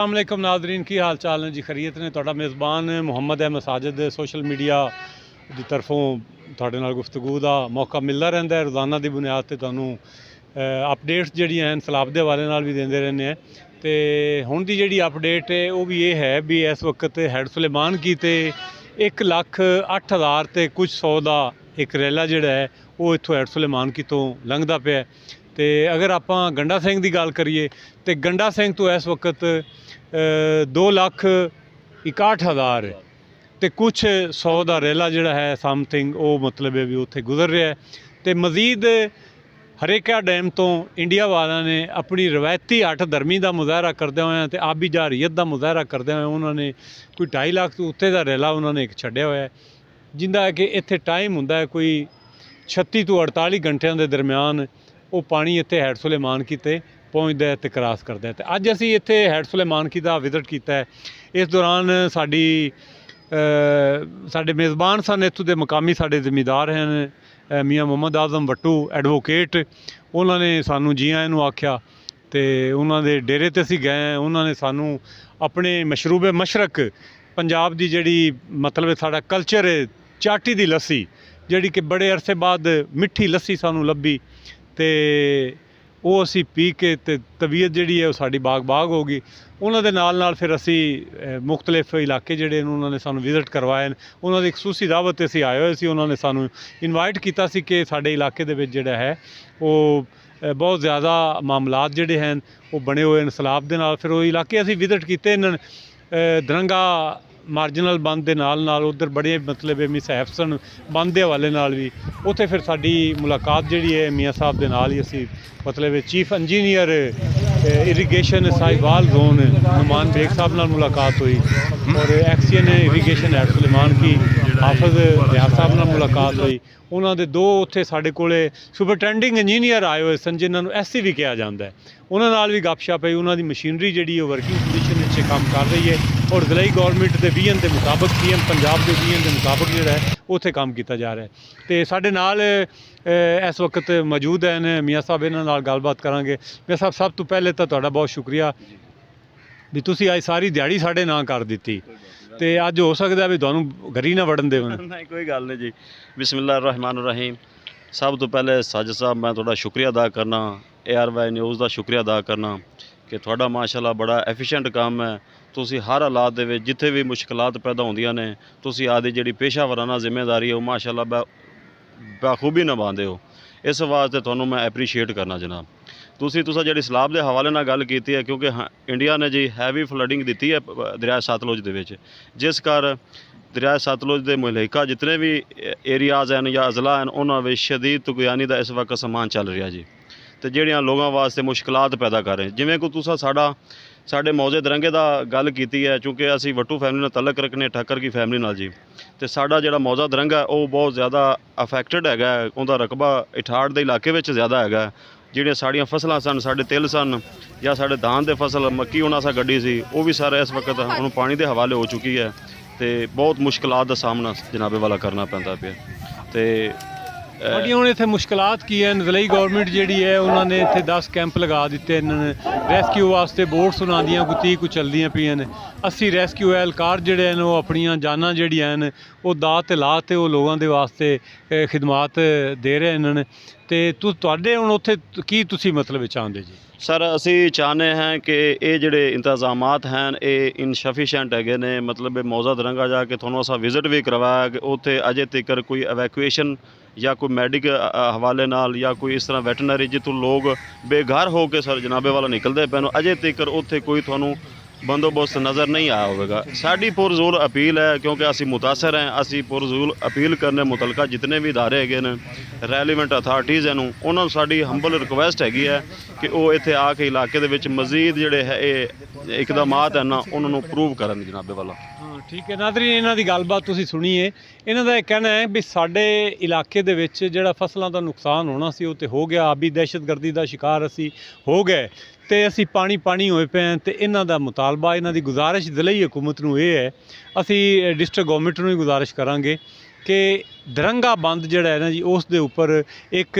अस्सलामुअलैकुम नादरीन की हाल चाल ने जी खरीत ने तुहाडा मेज़बान मुहम्मद अहमद साजिद सोशल मीडिया की तरफों तुहाडे नाल गुफ्तगू का मौका मिलता रहता है। रोज़ाना की बुनियाद पर तुहानू अपडेट्स जिहड़ियां हैं सैलाब के हवाले नाल भी देंदे रहने हैं। तो हुण दी जिहड़ी अपडेट है वो भी ये है भी इस वक्त हैड सुलेमान की ते 1,08,000 ते कुछ 100 का एक रैला जिहड़ा है वो इत्थों हैड सुलेमान की तो लंघदा पिया। तो अगर आप गंडा सिंह की गल करिए तो गंडा सिंह तो इस वक्त 2,61,000 तो कुछ 100 का रेला जिहड़ा है समथिंग वो मतलब है भी उत्थे गुजर रहा है। तो मजीद हरेका डैम तो इंडिया वालों ने अपनी रवायती हट धर्मी का मुजाहरा करदे हुए तो आबी जहारीयत का मुजाहरा करदे हुए उन्होंने कोई 2.5 लाख तो उत्ते का रेला उन्होंने एक छड्डिया होया है, जिंदा कि इत्थे टाइम हुंदा है कोई 36 तो 48 घंटिया के दरम्यान वो पानी इत्थे हैड सुलेमान की ते पहुँचता है तो क्रॉस करता है। तो अज असी इत्थे हैड सुलेमान की का विजिट किया है। इस दौरान साडे मेज़बान सन इत्थों के मकामी साडे जिमीदार हैं मियाँ मोहम्मद आज़म वट्टू एडवोकेट, उन्होंने सानू जी आए नूं आख्या तो उन्होंने डेरे ते असीं गए। उन्होंने सानू अपने मशरूबे मशरक पंजाब की जिहड़ी मतलब साडा कल्चर है चाटी की लस्सी जिहड़ी कि बड़े अरसे बाद मिठी लस्सी सानू लभी तो वो असी पी के तबीयत जिहड़ी है साडी बाग बाग हो गई। उन्होंने नाल फिर असी मुख्तलिफ इलाके जिहड़े उन्होंने सानू विजिट करवाए। उन्होंने खसूसी दावत असी आए हुए सी, उन्होंने सानू इनवाइट किया सी कि साडे इलाके दे विच जिहड़ा है वो बहुत ज़्यादा मामलात जिहड़े हैं वो बने हुए हैं सैलाब दे नाल। फिर वो इलाके असी विजिट किए दरंगा मार्जिनल बंद के नाल उधर बड़े मतलब मिसहैफ सन बंद के हवाले नाल भी उत्थे फिर साडी मुलाकात जिहड़ी है मियाँ साहब दे नाल ही असी मतलब chief engineer irrigation Sahiwal zone Numan Baig साहब नाल मुलाकात हुई और एक्सीएन इरीगेशन हैड सुलेमान की हाफिज रियाज साहब नाल मुलाकात हुई। उन्होंने दो उत्थे साडे कोले सुपरटेंडिंग इंजीनियर आए हुए सन जिन्होंने एससी भी कहा जाता है, उन्होंने नाल भी गपशप है। उन्होंने मशीनरी जिहड़ी है वर्किंग कंडीशन में काम कर रही है और ज़िलाई गौरमेंट के विजन के मुताबिक पीएम पंजाब के विजन के मुताबिक जिहड़ा है उत्थे काम किया जा रहा है। तो साडे नाल इस वक्त मौजूद हैं मियाँ साहब, इन्हां नाल गलबात करांगे। मियाँ साहब सब तो पहले तो तुहाडा बहुत शुक्रिया भी तुसीं अज सारी दिहाड़ी साडे नां कर दित्ती तो अज हो सकता भी तुहानूं घरी ना वड़न देवन। नहीं कोई गल नहीं जी। बिस्मिल्लाह रहमान रहीम। सब तो पहले साजिद साहब मैं थोड़ा शुक्रिया अदा करना, ARY न्यूज़ का शुक्रिया अदा करना कि थोड़ा माशाल्लाह बड़ा एफिशिएंट काम है। तुसी हर हालात दे विच जिथे भी मुश्किलात पैदा होंदियां ने तुसी आदि जिहड़ी पेशावराना जिम्मेदारी है वो माशाल्लाह बखूबी निभाते हो। इस वास्ते तुहानूं मैं एप्रीशिएट करना जनाब। तुसा जिहड़ी सैलाब के हवाले नाल गल कीती है क्योंकि इंडिया ने जी हैवी फ्लडिंग दी है दरिया सतलुज दे विच, जिस कर दरिया सतलुज के मुहलिका जितने भी एरियाज़ हैं या अजला हैं उन्होंने शदीद तुगयानी का इस वक्त समान चल रहा जी। तो जिहड़ियां लोगों वास्ते मुश्किलात पैदा कर रहे जिवें को तुसा साडे मौजे दरंगे का गल की है, चूँकि असी वट्टू फैमिली नाल तलक रखने ठक्कर की फैमिली नाल जी। तो साडा जिहड़ा मौजा दरंगा है वो बहुत ज़्यादा अफेक्टेड है, उनका रकबा इठाड़ के इलाके में ज़्यादा है। जिहड़ियां साड़ियां फसलां सन साडे तिल सन या साडे धान दे फसल मक्की उन्हां सा गड्डी सी वो भी सारा इस वक्त हुण पानी के हवाले हो चुकी है। तो बहुत मुश्किलात का सामना जनाबे वाला करना पैंदा पिया। तो बड़ियां हुण इत्थे मुश्किलात की है। ज़िलाई गौरमेंट जिहड़ी है उन्होंने इत्थे 10 कैंप लगा दिते इन्होंने रेस्क्यू वास्ते बोट्स उन्हां दियां कोई 30 कुछ चलदियां पियां ने। 80 रेस्क्यू एहलकार जिहड़े हैं वो अपनियां जानां जिहड़ियां हैं वो दात ते ला ते वो लोगों के वास्ते खिदमात दे रहे हैं। तो तुहाडे हुण उत्थे की तुसीं मतलब चाहते जी? सर असी चाहते हैं कि ये जिहड़े इंतजामात हैं ये इनसफिशेंट है ने, मतलब मौजा दरंगा जाके थोड़ा असा विजिट भी करवाया कि उत्थे अजे तक कोई एवैकुएशन या कोई मैडिकल हवाले नाल या कोई इस तरह वैटनरी जितों लोग बेघर हो के सर जनाबे वाला निकलते पे अजे तक उत्थे कोई थोनों बंदोबस्त नज़र नहीं आया होगा। साड़ी पुरजोर अपील है क्योंकि असी मुतासर हैं, असी पुरजोर अपील करने मुतलका जितने भी इदारे है ने रैलीवेंट अथॉरिटीज़ हैं उन्होंने साड़ी हंबल रिक्वेस्ट हैगी है कि वो इत्थे आके इलाके दे विच मजीद जिहड़े है इकदामात हैं ना उन्होंने प्रूव करन जनाबे वाला। हाँ ठीक है नादरीन, इन्हां दी गलबात तुसीं सुनी है। इन्हां दा कहना है भी साडे इलाके दे विच जिहड़ा फसलों का नुकसान होना सी वो तो हो गया, आबी दहशतगर्दी का शिकार असी हो गए तो असी पानी होए पे हैं। तो इन्हां दा मुतालबा इन्हां दी गुजारिश ज़िलाई हुकूमत नूं ये है, असी डिस्ट्रिक्ट गवर्नमेंट नूं भी गुजारिश करांगे कि ਦਰੰਗਾ ਬੰਦ ਜਿਹੜਾ ਹੈ ਨਾ ਜੀ, ਉਸ ਦੇ ਉੱਪਰ ਇੱਕ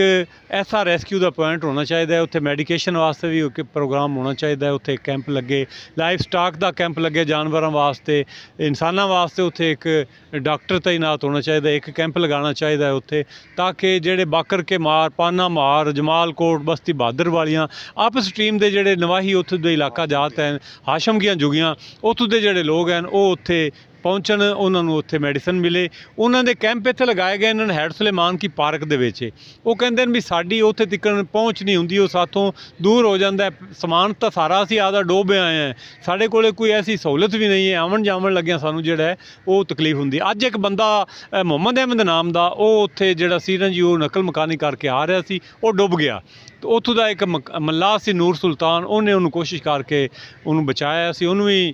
ਐਸਾ ਰੈਸਕਿਊ ਦਾ ਪੁਆਇੰਟ ਹੋਣਾ ਚਾਹੀਦਾ ਹੈ। ਉੱਥੇ ਮੈਡੀਕੇਸ਼ਨ ਵਾਸਤੇ ਵੀ ਇੱਕ ਪ੍ਰੋਗਰਾਮ ਹੋਣਾ ਚਾਹੀਦਾ ਹੈ, ਉੱਥੇ ਕੈਂਪ ਲੱਗੇ, ਲਾਈਫ ਸਟਾਕ ਦਾ ਕੈਂਪ ਲੱਗੇ ਜਾਨਵਰਾਂ ਵਾਸਤੇ, ਇਨਸਾਨਾਂ ਵਾਸਤੇ ਉੱਥੇ ਇੱਕ ਡਾਕਟਰ ਤਾਇਨਾਤ ਹੋਣਾ ਚਾਹੀਦਾ, ਇੱਕ ਕੈਂਪ ਲਗਾਉਣਾ ਚਾਹੀਦਾ ਹੈ ਉੱਥੇ, ਤਾਂ ਕਿ ਜਿਹੜੇ ਬਾਕਰ ਕੇ ਮਾਰ, ਪਾਨਾ ਮਾਰ, ਜਮਾਲਕੋਟ, ਬਸਤੀ ਬਹਾਦਰ ਵਾਲੀਆਂ ਆਪਸ ਸਟਰੀਮ ਦੇ ਜਿਹੜੇ ਨਵਾਹੀ ਉੱਥੇ ਦੇ ਇਲਾਕਾ ਜਾਤ ਹਨ, ਹਾਸ਼ਮਗੀਆਂ ਜੁਗੀਆਂ, ਉੱਥੋਂ ਦੇ ਜਿਹੜੇ ਲੋਕ ਹਨ ਉਹ ਉੱਥੇ ਪਹੁੰਚਣ, ਉਹਨਾਂ ਨੂੰ ਉੱਥੇ ਮੈਡੀਸਨ ਮਿਲੇ। ਉਹਨਾਂ ਦੇ ਕੈਂਪ ਇੱਥੇ ਲਗਾਏ ਗਏ ਇਹਨਾਂ ਨੇ ਹੈਡ ਸੁਲੇਮਾਨ ਕੀ ਪਾਰਕ ਦੇ ਵਿੱਚ। ਉਹ ਕਹਿੰਦੇ ਨੇ ਵੀ ਸਾਡੀ ਉੱਥੇ ਤੱਕ ਪਹੁੰਚ ਨਹੀਂ ਹੁੰਦੀ, ਉਹ ਸਾਥੋਂ ਦੂਰ ਹੋ ਜਾਂਦਾ, ਸਮਾਨ ਤਾਂ ਸਾਰਾ ਅਸੀਂ ਆਦਾ ਡੋਬੇ ਆਏ ਹਾਂ, ਸਾਡੇ ਕੋਲ ਕੋਈ ਐਸੀ ਸਹੂਲਤ ਵੀ ਨਹੀਂ ਹੈ, ਆਵਣ ਜਾਵਣ ਲੱਗਿਆ ਸਾਨੂੰ ਜਿਹੜਾ ਹੈ ਉਹ ਤਕਲੀਫ ਹੁੰਦੀ। ਅੱਜ ਇੱਕ ਬੰਦਾ ਮੁਹੰਮਦ ਅਹਿਮਦ ਨਾਮ ਦਾ, ਉਹ ਉੱਥੇ ਜਿਹੜਾ ਸੀ ਨਾ ਜੀ, ਉਹ ਨਕਲ ਮਕਾਨੀ ਕਰਕੇ ਆ ਰਿਹਾ ਸੀ, ਉਹ ਡੁੱਬ ਗਿਆ। ਤੇ ਉੱਥੋਂ ਦਾ ਇੱਕ ਮੱਲਾ ਸੀ ਨੂਰ ਸੁਲਤਾਨ, ਉਹਨੇ ਉਹਨੂੰ ਕੋਸ਼ਿਸ਼ ਕਰਕੇ ਉਹਨੂੰ ਬਚਾਇਆ। ਅਸੀਂ ਉਹਨੂੰ ਵੀ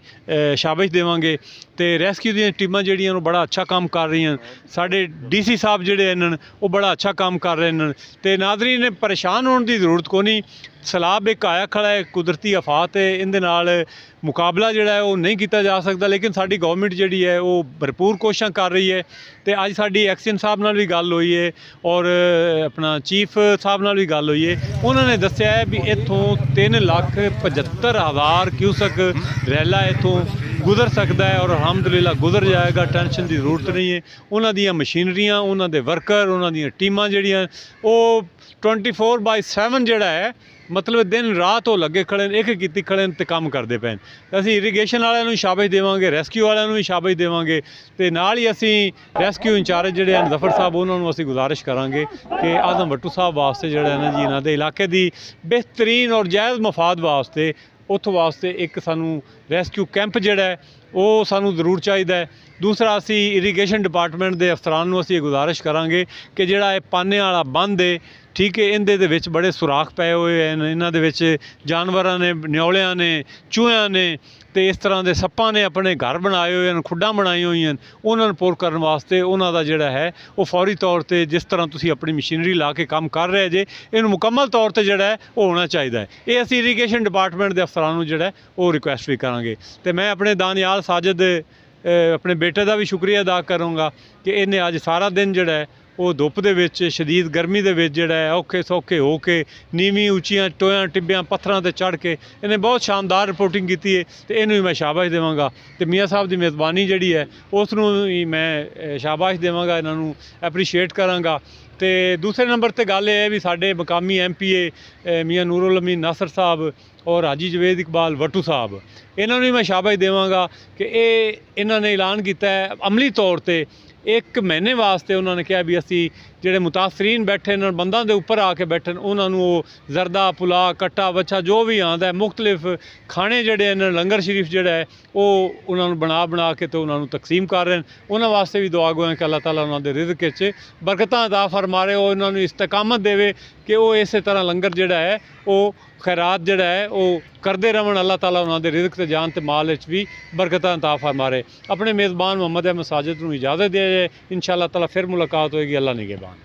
ਸ਼ਾਬਾਸ਼ ਦੇਵਾਂਗੇ। ਤੇ ਰੈਸਕਿਊ ਦੀਆਂ ਟੀਮਾਂ ਜਿਹੜੀਆਂ ਉਹ ਬੜਾ ਅੱਛਾ ਕੰਮ ਕਰ ਰਹੀਆਂ। ਸਾਡੇ ਡੀਸੀ ਸਾਹਿਬ ਜਿਹੜੇ ਇਹਨਾਂ ਉਹ ਬੜਾ ਅੱਛਾ ਕੰਮ ਕਰ ਰਹੇ ਨੇ। ਤੇ ਨਾਜ਼ਰੀਨ ਨੇ ਪਰੇਸ਼ਾਨ ਹੋਣ ਦੀ ਜ਼ਰੂਰਤ ਕੋਈ ਨਹੀਂ। ਸੈਲਾਬ ਇੱਕ ਆਇਆ ਖੜਾ ਹੈ, ਕੁਦਰਤੀ ਆਫਾਤ ਹੈ, ਇਹਦੇ ਨਾਲ ਮੁਕਾਬਲਾ ਜਿਹੜਾ ਹੈ ਉਹ ਨਹੀਂ ਕੀਤਾ ਜਾ ਸਕਦਾ, ਲੇਕਿਨ ਸਾਡੀ ਗਵਰਨਮੈਂਟ ਜਿਹੜੀ ਹੈ ਉਹ ਭਰਪੂਰ ਕੋਸ਼ਿਸ਼ਾਂ ਕਰ ਰਹੀ ਹੈ। ਤੇ ਅੱਜ ਸਾਡੀ ਐਕਸ਼ਨ ਸਾਹਿਬ ਨਾਲ ਵੀ ਗੱਲ ਹੋਈ ਹੈ ਔਰ ਆਪਣਾ ਚੀਫ ਸਾਹਿਬ ਨਾਲ ਵੀ ਗੱਲ ਹੋਈ ਹੈ। ਉਹਨਾਂ ਨੇ ਦੱਸਿਆ ਹੈ ਵੀ ਇੱਥੋਂ 3,75,000 ਕਿਊਸਕ ਰੈਲਾ ਇੱਥੋਂ ਗੁਜ਼ਰ ਸਕਦਾ ਹੈ ਔਰ ਅਲਹਮਦੁਲਿਲਾ ਗੁਜ਼ਰ ਜਾਏਗਾ, ਟੈਨਸ਼ਨ ਦੀ ਜ਼ਰੂਰਤ ਨਹੀਂ ਹੈ। ਉਹਨਾਂ ਦੀਆਂ ਮਸ਼ੀਨਰੀਆਂ, ਉਹਨਾਂ ਦੇ ਵਰਕਰ, ਉਹਨਾਂ ਦੀਆਂ ਟੀਮਾਂ ਜਿਹੜੀਆਂ ਉਹ 24/7 ਜਿਹੜਾ ਹੈ, ਮਤਲਬ ਦਿਨ ਰਾਤ ਉਹ ਲੱਗੇ ਖੜੇ ਨੇ, ਇੱਕ ਕੀਤੀ ਖੜੇ ਨੇ ਤੇ ਕੰਮ ਕਰਦੇ ਪਏ ਨੇ। ਅਸੀਂ ਇਰੀਗੇਸ਼ਨ ਵਾਲਿਆਂ ਨੂੰ ਸ਼ਾਬਾਸ਼ ਦੇਵਾਂਗੇ, ਰੈਸਕਿਊ ਵਾਲਿਆਂ ਨੂੰ ਵੀ ਸ਼ਾਬਾਸ਼ ਦੇਵਾਂਗੇ, ਤੇ ਨਾਲ ਹੀ ਅਸੀਂ ਰੈਸਕਿਊ ਇੰਚਾਰਜ ਜਿਹੜੇ ਹਨ ਜ਼ਫਰ ਸਾਹਿਬ, ਉਹਨਾਂ ਨੂੰ ਅਸੀਂ ਗੁਜ਼ਾਰਿਸ਼ ਕਰਾਂਗੇ ਕਿ ਆਜ਼ਮ ਭੱਟੂ ਸਾਹਿਬ ਵਾਸਤੇ ਜਿਹੜਾ ਹੈ ਨਾ ਜੀ, ਇਹਨਾਂ ਦੇ ਇਲਾਕੇ ਦੀ ਬਿਹਤਰੀਨ ਔਰ ਜਾਇਜ਼ ਮਫਾਦ ਵਾਸਤੇ, ਉੱਥੋਂ ਵਾਸਤੇ ਇੱਕ ਸਾਨੂੰ ਰੈਸਕਿਊ ਕੈਂਪ ਜਿਹੜਾ ਹੈ ਉਹ ਸਾਨੂੰ ਜ਼ਰੂਰ ਚਾਹੀਦਾ ਹੈ। ਦੂਸਰਾ, ਅਸੀਂ ਇਰੀਗੇਸ਼ਨ ਡਿਪਾਰਟਮੈਂਟ ਦੇ ਅਫਸਰਾਨ ਨੂੰ ਅਸੀਂ ਗੁਜ਼ਾਰਿਸ਼ ਕਰਾਂਗੇ ਕਿ ਜਿਹੜਾ ਇਹ ਪਾਨੇ ਵਾਲਾ ਬੰਦ ਹੈ, ਠੀਕ ਹੈ, ਇਹਦੇ ਦੇ ਵਿੱਚ ਬੜੇ ਸੁਰਾਖ ਪਏ ਹੋਏ ਹਨ, ਇਹਨਾਂ ਦੇ ਵਿੱਚ ਜਾਨਵਰਾਂ ਨੇ, ਨਿਉਲਿਆਂ ਨੇ, ਚੂਹਿਆਂ ਨੇ ਤੇ ਇਸ ਤਰ੍ਹਾਂ ਦੇ ਸੱਪਾਂ ਨੇ ਆਪਣੇ ਘਰ ਬਣਾਏ ਹੋਏ ਹਨ, ਖੁੱਡਾਂ ਬਣਾਈਆਂ ਹੋਈਆਂ ਹਨ। ਉਹਨਾਂ ਨੂੰ ਪੁਰ ਕਰਨ ਵਾਸਤੇ ਉਹਨਾਂ ਦਾ ਜਿਹੜਾ ਹੈ ਉਹ ਫੌਰੀ ਤੌਰ ਤੇ, ਜਿਸ ਤਰ੍ਹਾਂ ਤੁਸੀਂ ਆਪਣੀ ਮਸ਼ੀਨਰੀ ਲਾ ਕੇ ਕੰਮ ਕਰ ਰਹੇ ਜੇ, ਇਹਨੂੰ ਮੁਕੰਮਲ ਤੌਰ ਤੇ ਜਿਹੜਾ ਹੈ ਉਹ ਹੋਣਾ ਚਾਹੀਦਾ ਹੈ। ਇਹ ਅਸੀਂ ਇਰੀਗੇਸ਼ਨ ਡਿਪਾਰਟਮੈਂਟ ਦੇ ਅਫਸਰਾਂ ਨੂੰ ਜਿਹੜਾ ਉਹ ਰਿਕੁਐਸਟ ਵੀ ਕਰਾਂਗੇ। ਤੇ ਮੈਂ ਆਪਣੇ ਦਾਨਿਆਲ ਸਾਜਦ ਆਪਣੇ ਬੇਟੇ ਦਾ ਵੀ ਸ਼ੁਕਰੀਆ ਅਦਾ ਕਰੂੰਗਾ ਕਿ ਇਹਨੇ ਅੱਜ ਸਾਰਾ ਦਿਨ ਜਿਹੜਾ ਹੈ ਉਹ ਧੁੱਪ ਦੇ ਵਿੱਚ, ਸ਼ਦੀਦ ਗਰਮੀ ਦੇ ਵਿੱਚ ਜਿਹੜਾ ਹੈ ਔਖੇ ਸੌਖੇ ਹੋ ਕੇ, ਨੀਵੀਂ ਉੱਚੀਆਂ ਟੋਇਆਂ ਟਿੱਬਿਆਂ ਪੱਥਰਾਂ ਤੇ ਚੜ੍ਹ ਕੇ ਇਹਨੇ ਬਹੁਤ ਸ਼ਾਨਦਾਰ ਰਿਪੋਰਟਿੰਗ ਕੀਤੀ ਹੈ, ਤੇ ਇਹਨੂੰ ਵੀ ਮੈਂ ਸ਼ਾਬਾਸ਼ ਦੇਵਾਂਗਾ। ਤੇ ਮੀਆਂ ਸਾਹਿਬ ਦੀ ਮੇਜ਼ਬਾਨੀ ਜਿਹੜੀ ਹੈ ਉਸ ਨੂੰ ਵੀ ਮੈਂ ਸ਼ਾਬਾਸ਼ ਦੇਵਾਂਗਾ, ਇਹਨਾਂ ਨੂੰ ਐਪਰੀਸ਼ੀਏਟ ਕਰਾਂਗਾ। ਤੇ ਦੂਸਰੇ ਨੰਬਰ ਤੇ ਗੱਲ ਇਹ ਹੈ ਵੀ ਸਾਡੇ ਮਕਾਮੀ MPA ਮੀਆਂ ਨੂਰੁਲ ਅਮੀਨ ਨਾਸਰ ਸਾਹਿਬ ਔਰ ਹਾਜੀ ਜਵੇਦ ਇਕਬਾਲ ਵੱਟੂ ਸਾਹਿਬ, ਇਹਨਾਂ ਨੂੰ ਵੀ ਮੈਂ ਸ਼ਾਬਾਸ਼ ਦੇਵਾਂਗਾ ਕਿ ਇਹਨਾਂ ਨੇ ਐਲਾਨ ਕੀਤਾ ਹੈ ਅਮਲੀ ਤੌਰ ਤੇ 1 ਮਹੀਨੇ ਵਾਸਤੇ। ਉਹਨਾਂ ਨੇ ਕਿਹਾ ਵੀ ਅਸੀਂ ਜਿਹੜੇ ਮੁਤਾਸਰੀਨ ਬੈਠੇ ਨੇ, ਬੰਦਾਂ ਦੇ ਉੱਪਰ ਆ ਕੇ ਬੈਠਣ, ਉਹਨਾਂ ਨੂੰ ਉਹ ਜ਼ਰਦਾ, ਪੁਲਾ, ਕੱਟਾ, ਵੱਛਾ ਜੋ ਵੀ ਆਉਂਦਾ, ਮੁਖਤਲਿਫ ਖਾਣੇ ਜਿਹੜੇ ਨੇ, ਲੰਗਰ ਸ਼ਰੀਫ ਜਿਹੜਾ ਹੈ ਉਹ ਉਹਨਾਂ ਨੂੰ ਬਣਾ ਕੇ ਤੇ ਉਹਨਾਂ ਨੂੰ ਤਕਸੀਮ ਕਰ ਰਹੇ ਨੇ। ਉਹਨਾਂ ਵਾਸਤੇ ਵੀ ਦੁਆ ਗੋ ਹੈ ਕਿ ਅੱਲਾਹ ਤਾਲਾ ਉਹਨਾਂ ਦੇ ਰਿਜ਼ਕ ਵਿੱਚ ਬਰਕਤਾਂ ਅਤਾ ਫਰਮਾਵੇ, ਉਹ ਉਹਨਾਂ ਨੂੰ ਇਸਤਕਾਮਤ ਦੇਵੇ ਕਿ ਉਹ ਇਸੇ ਤਰ੍ਹਾਂ ਲੰਗਰ ਜਿਹੜਾ ਹੈ ਉਹ ਖੈਰਾਤ ਜਿਹੜਾ ਹੈ ਉਹ ਕਰਦੇ ਰਹਿਣ। ਅੱਲਾਹ ਤਾਲਾ ਉਹਨਾਂ ਦੇ ਰਿਜ਼ਕ ਤੇ ਜਾਨ ਤੇ ਮਾਲ ਵਿੱਚ ਵੀ ਬਰਕਤਾਂ ਅਤਾ ਫਰਮਾਵੇ। ਆਪਣੇ ਮੇਜ਼ਬਾਨ ਮੁਹੰਮਦ ਅਹਿਮਦ ਸਾਜਦ ਨੂੰ ਇਜਾਜ਼ਤ ਦੇ ਜਾਏ। ਇੰਸ਼ਾ ਅੱਲਾਹ ਤਾਲਾ ਫਿਰ ਮੁਲਾਕਾਤ ਹੋਏਗੀ। ਅੱਲਾਹ ਨਿਗਹਿਬਾਨ।